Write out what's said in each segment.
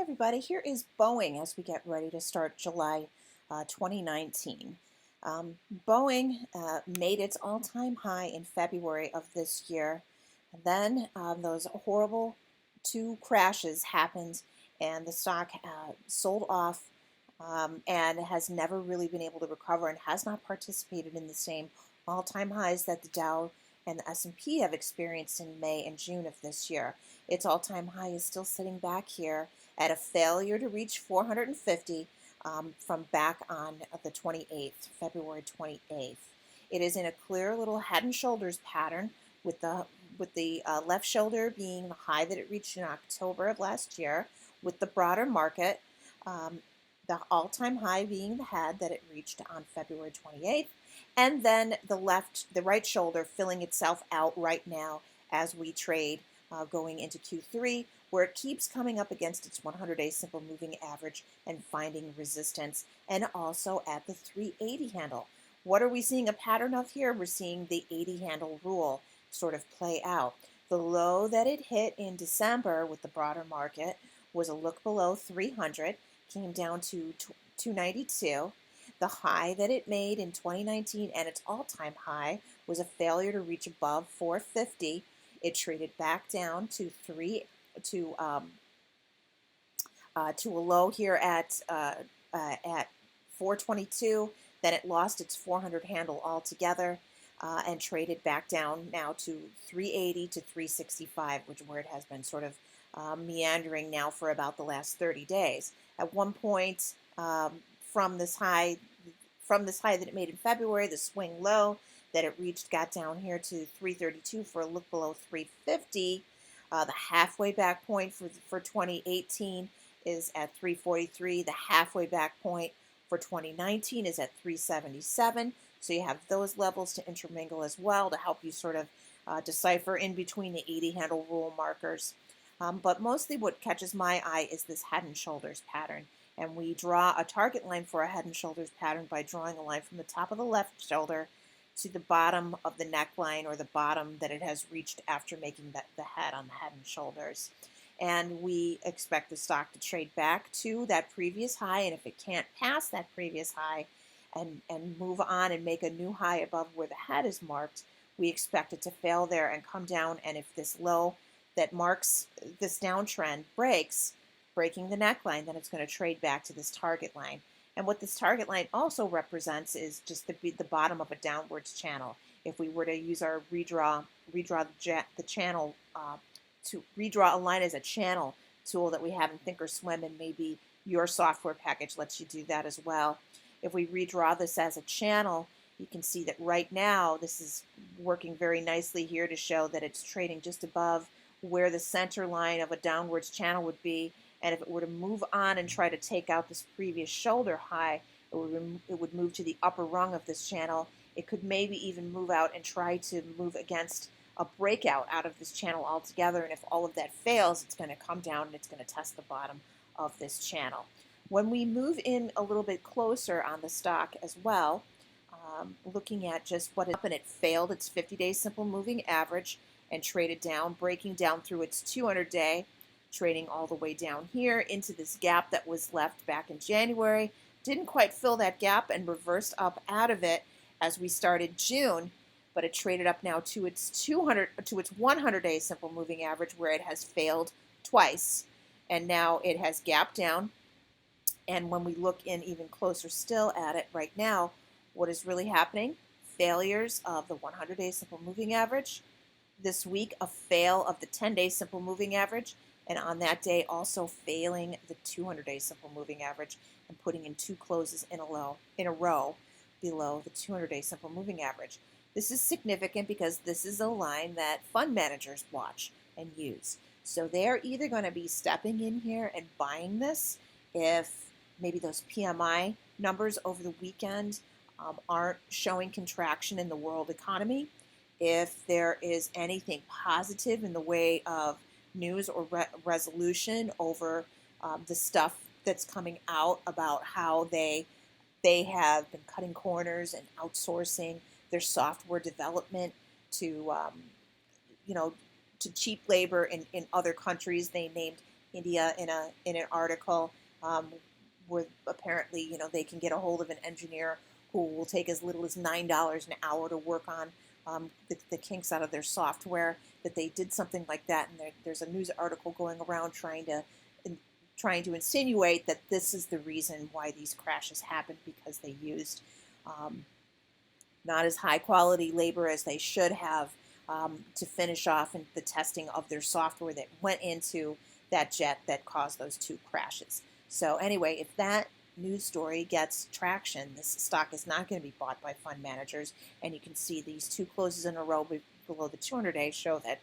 everybody, here is Boeing as we get ready to start July 2019. Boeing made its all-time high in February of this year. And then those horrible two crashes happened and the stock sold off and has never really been able to recover and has not participated in the same all-time highs that the Dow and the S&P have experienced in May and June of this year. Its all-time high is still sitting back here at a failure to reach 450 from back on the 28th, February 28th. It is in a clear little head and shoulders pattern with the left shoulder being the high that it reached in October of last year, with the broader market, the all-time high being the head that it reached on February 28th, and then the right shoulder filling itself out right now as we trade going into Q3, where it keeps coming up against its 100-day simple moving average and finding resistance, and also at the 380 handle. What are we seeing a pattern of here? We're seeing the 80 handle rule sort of play out. The low that it hit in December with the broader market was a look below 300, came down to 292. The high that it made in 2019 and its all-time high was a failure to reach above 450. It traded back down to a low here at 422. Then it lost its 400 handle altogether and traded back down now to 380 to 365, which is where it has been sort of meandering now for about the last 30 days. At one point, from this high that it made in February, the swing low that it reached got down here to 332 for a look below 350. The halfway back point for 2018 is at 343. The halfway back point for 2019 is at 377. So you have those levels to intermingle as well to help you sort of decipher in between the 80 handle rule markers. But mostly what catches my eye is this head and shoulders pattern. And we draw a target line for a head and shoulders pattern by drawing a line from the top of the left shoulder to the bottom of the neckline, or the bottom that it has reached after making the head on the head and shoulders. And we expect the stock to trade back to that previous high, and if it can't pass that previous high and move on and make a new high above where the head is marked, we expect it to fail there and come down. And if this low that marks this downtrend breaking the neckline, then it's going to trade back to this target line. And what this target line also represents is just the bottom of a downwards channel. If we were to use our redraw the channel to redraw a line as a channel tool that we have in Thinkorswim, and maybe your software package lets you do that as well. If we redraw this as a channel, you can see that right now this is working very nicely here to show that it's trading just above where the center line of a downwards channel would be. And if it were to move on and try to take out this previous shoulder high, it would move to the upper rung of this channel. It could maybe even move out and try to move against a breakout out of this channel altogether. And if all of that fails, it's going to come down and it's going to test the bottom of this channel. When we move in a little bit closer on the stock as well, looking at just what happened, it failed its 50-day simple moving average and traded down, breaking down through its 200-day, trading all the way down here into this gap that was left back in January. Didn't quite fill that gap and reversed up out of it as we started June, but it traded up now to its 100-day simple moving average, where it has failed twice, and now it has gapped down. And when we look in even closer still at it right now, what is really happening? Failures of the 100-day simple moving average. This week, a fail of the 10-day simple moving average, and on that day also failing the 200-day simple moving average and putting in two closes in a row below the 200-day simple moving average. This is significant because this is a line that fund managers watch and use. So they're either going to be stepping in here and buying this if maybe those PMI numbers over the weekend aren't showing contraction in the world economy, if there is anything positive in the way of news or resolution over the stuff that's coming out about how they have been cutting corners and outsourcing their software development to to cheap labor in other countries. They named India in an article where apparently they can get a hold of an engineer who will take as little as $9 an hour to work on the kinks out of their software. That they did something like that, and there's a news article going around trying to insinuate that this is the reason why these crashes happened, because they used not as high quality labor as they should have to finish off in the testing of their software that went into that jet that caused those two crashes. So anyway, if that news story gets traction, this stock is not going to be bought by fund managers, and you can see these two closes in a row below the 200-day show that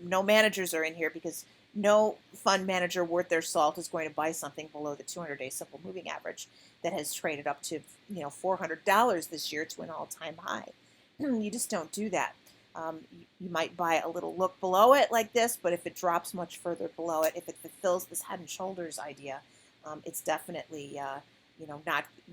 no managers are in here, because no fund manager worth their salt is going to buy something below the 200-day simple moving average that has traded up to $400 this year to an all-time high. You just don't do that. You might buy a little look below it like this, but if it drops much further below it, if it fulfills this head and shoulders idea, it's definitely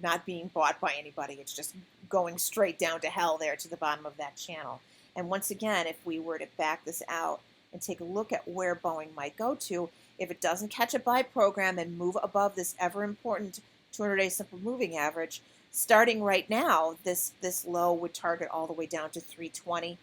not being bought by anybody. It's just going straight down to hell there to the bottom of that channel. And once again, if we were to back this out and take a look at where Boeing might go to, if it doesn't catch a buy program and move above this ever important 200-day simple moving average, starting right now, this low would target all the way down to 320.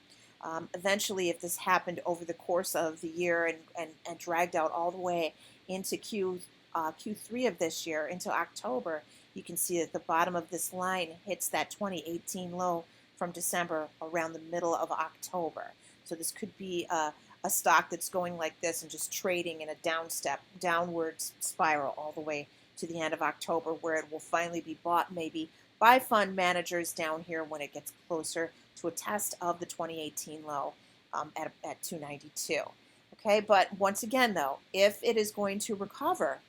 Eventually, if this happened over the course of the year and dragged out all the way into Q3 of this year, into October, you can see that the bottom of this line hits that 2018 low from December around the middle of October. So this could be a stock that's going like this and just trading in a downward spiral all the way to the end of October, where it will finally be bought maybe by fund managers down here when it gets closer to a test of the 2018 low at 292. Okay, but once again though, if it is going to recover,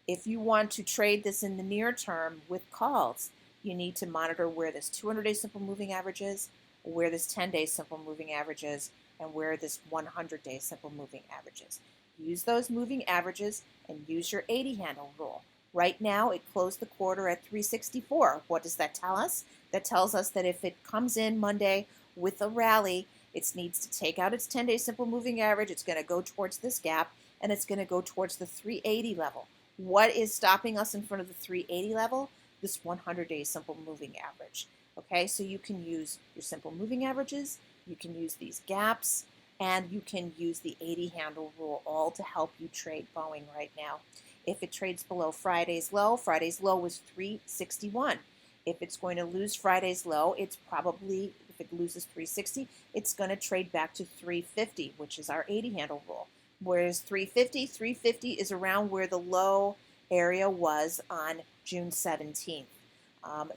if you want to trade this in the near term with calls, you need to monitor where this 200-day simple moving average is, where this 10-day simple moving average is, and where this 100-day simple moving average is. Use those moving averages and use your 80 handle rule. Right now, it closed the quarter at 364. What does that tell us? That tells us that if it comes in Monday with a rally, it needs to take out its 10-day simple moving average. It's going to go towards this gap, and it's going to go towards the 380 level. What is stopping us in front of the 380 level? This 100-day simple moving average. Okay, so you can use your simple moving averages, you can use these gaps, and you can use the 80 handle rule, all to help you trade Boeing right now. If it trades below Friday's low was 361. If it's going to lose Friday's low, it's probably, if it loses 360, it's going to trade back to 350, which is our 80 handle rule. Whereas 350 is around where the low area was on June 17th.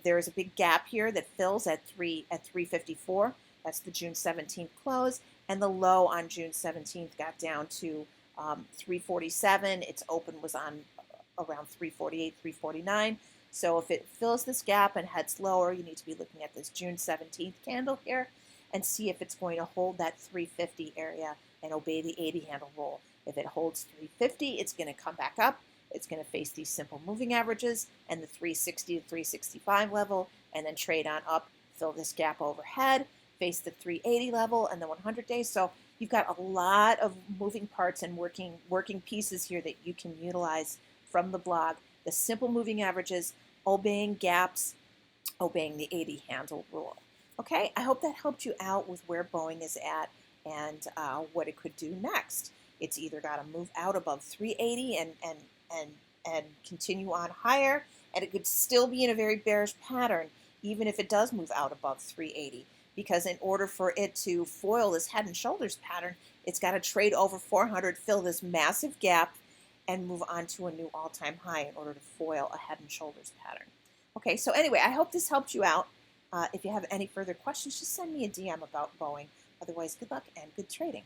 There is a big gap here that fills at 354. That's the June 17th close, and the low on June 17th got down to 347. Its open was on around 348, 349. So if it fills this gap and heads lower, you need to be looking at this June 17th candle here and see if it's going to hold that 350 area and obey the 80 handle rule. If it holds 350, it's going to come back up. It's going to face these simple moving averages and the 360 to 365 level, and then trade on up, fill this gap overhead, face the 380 level and the 100 days. So you've got a lot of moving parts and working pieces here that you can utilize from the blog. The simple moving averages, obeying gaps, obeying the 80 handle rule. Okay, I hope that helped you out with where Boeing is at and what it could do next. It's either got to move out above 380 and continue on higher, and it could still be in a very bearish pattern, even if it does move out above 380. Because in order for it to foil this head and shoulders pattern, it's got to trade over 400, fill this massive gap, and move on to a new all-time high in order to foil a head and shoulders pattern. Okay, so anyway, I hope this helped you out. If you have any further questions, just send me a DM about Boeing. Otherwise, good luck and good trading.